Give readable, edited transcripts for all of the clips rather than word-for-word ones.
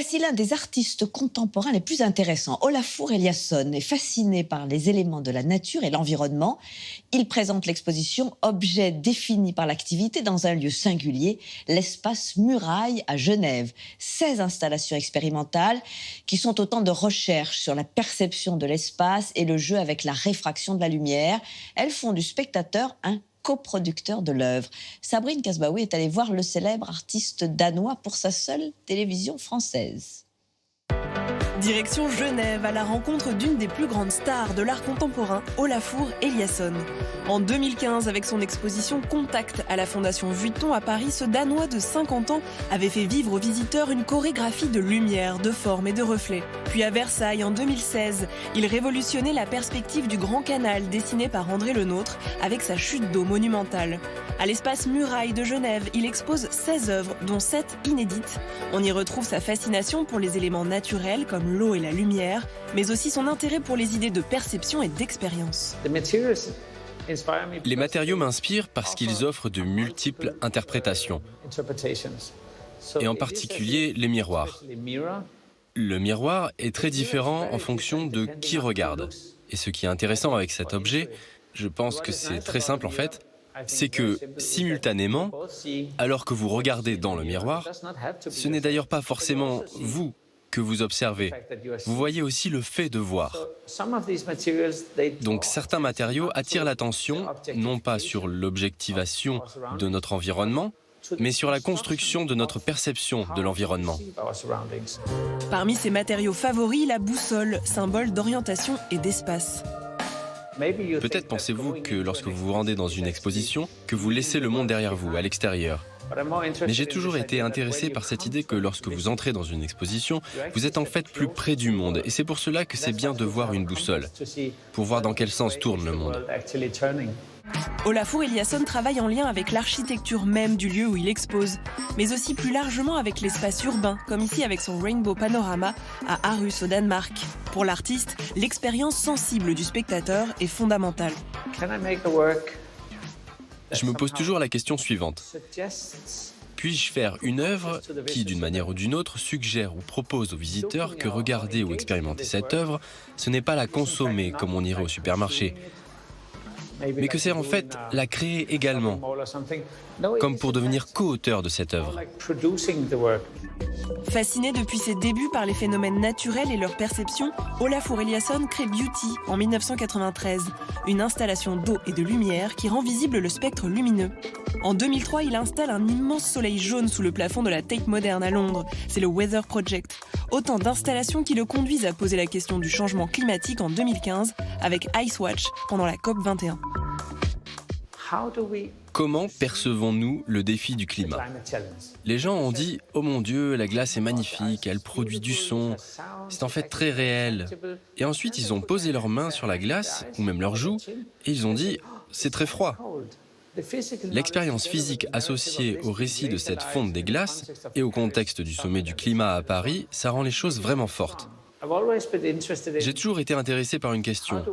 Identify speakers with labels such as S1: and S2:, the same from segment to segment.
S1: Voici l'un des artistes contemporains les plus intéressants. Olafur Eliasson est fasciné par les éléments de la nature et l'environnement. Il présente l'exposition « Objets définis par l'activité » dans un lieu singulier, l'espace Muraille à Genève. 16 installations expérimentales qui sont autant de recherches sur la perception de l'espace et le jeu avec la réfraction de la lumière. Elles font du spectateur un coproducteur de l'œuvre. Sabrine Kasbaoui est allée voir le célèbre artiste danois pour sa seule télévision française.
S2: Direction Genève, à la rencontre d'une des plus grandes stars de l'art contemporain, Olafur Eliasson. En 2015, avec son exposition Contact à la Fondation Vuitton à Paris, ce Danois de 50 ans avait fait vivre aux visiteurs une chorégraphie de lumière, de forme et de reflets. Puis à Versailles, en 2016, il révolutionnait la perspective du Grand Canal dessiné par André Lenôtre avec sa chute d'eau monumentale. À l'espace Muraille de Genève, il expose 16 œuvres, dont 7 inédites. On y retrouve sa fascination pour les éléments naturels comme l'eau et la lumière, mais aussi son intérêt pour les idées de perception et d'expérience.
S3: Les matériaux m'inspirent parce qu'ils offrent de multiples interprétations, et en particulier les miroirs. Le miroir est très différent en fonction de qui regarde. Et ce qui est intéressant avec cet objet, je pense que c'est très simple en fait, c'est que, simultanément, alors que vous regardez dans le miroir, ce n'est d'ailleurs pas forcément vous que vous observez. Vous voyez aussi le fait de voir. Donc certains matériaux attirent l'attention, non pas sur l'objectivation de notre environnement, mais sur la construction de notre perception de l'environnement.
S2: Parmi ses matériaux favoris, la boussole, symbole d'orientation et d'espace.
S3: Peut-être pensez-vous que lorsque vous vous rendez dans une exposition, que vous laissez le monde derrière vous, à l'extérieur. Mais j'ai toujours été intéressé par cette idée que lorsque vous entrez dans une exposition, vous êtes en fait plus près du monde. Et c'est pour cela que c'est bien de voir une boussole, pour voir dans quel sens tourne le monde.
S2: Olafur Eliasson travaille en lien avec l'architecture même du lieu où il expose, mais aussi plus largement avec l'espace urbain, comme ici avec son Rainbow Panorama à Aarhus au Danemark. Pour l'artiste, l'expérience sensible du spectateur est fondamentale.
S3: Je me pose toujours la question suivante. Puis-je faire une œuvre qui, d'une manière ou d'une autre, suggère ou propose aux visiteurs que regarder ou expérimenter cette œuvre, ce n'est pas la consommer comme on irait au supermarché, mais que c'est en fait la créer également, comme pour devenir co-auteur de cette œuvre.
S2: Fasciné depuis ses débuts par les phénomènes naturels et leur perception, Olafur Eliasson crée Beauty en 1993, une installation d'eau et de lumière qui rend visible le spectre lumineux. En 2003, il installe un immense soleil jaune sous le plafond de la Tate Modern à Londres. C'est le Weather Project. Autant d'installations qui le conduisent à poser la question du changement climatique en 2015 avec Ice Watch pendant la COP 21.
S3: Comment percevons-nous le défi du climat? Les gens ont dit « Oh mon Dieu, la glace est magnifique, elle produit du son, c'est en fait très réel. » Et ensuite, ils ont posé leurs mains sur la glace, ou même leurs joues, et ils ont dit « C'est très froid. » L'expérience physique associée au récit de cette fonte des glaces et au contexte du sommet du climat à Paris, ça rend les choses vraiment fortes. J'ai toujours été intéressé par une question.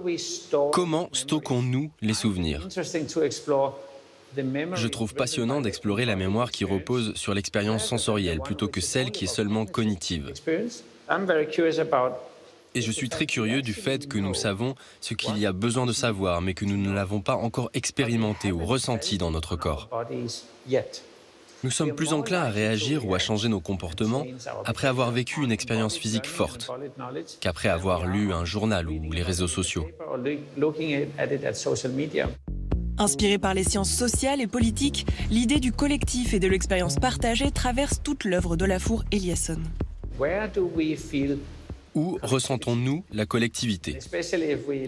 S3: Comment stockons-nous les souvenirs? Je trouve passionnant d'explorer la mémoire qui repose sur l'expérience sensorielle plutôt que celle qui est seulement cognitive. Et je suis très curieux du fait que nous savons ce qu'il y a besoin de savoir, mais que nous ne l'avons pas encore expérimenté ou ressenti dans notre corps. Nous sommes plus enclins à réagir ou à changer nos comportements après avoir vécu une expérience physique forte qu'après avoir lu un journal ou les réseaux sociaux.
S2: Inspiré par les sciences sociales et politiques, l'idée du collectif et de l'expérience partagée traverse toute l'œuvre d'Olafur Eliasson.
S3: Où ressentons-nous la collectivité?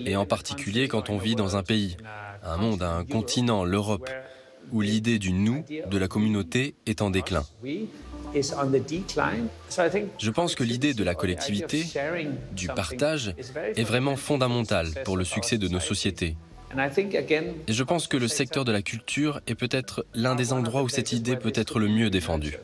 S3: Et en particulier quand on vit dans un pays, un monde, un continent, l'Europe, où l'idée du « nous », de la communauté, est en déclin. Je pense que l'idée de la collectivité, du partage, est vraiment fondamentale pour le succès de nos sociétés. Et je pense que le secteur de la culture est peut-être l'un des endroits où cette idée peut être le mieux défendue.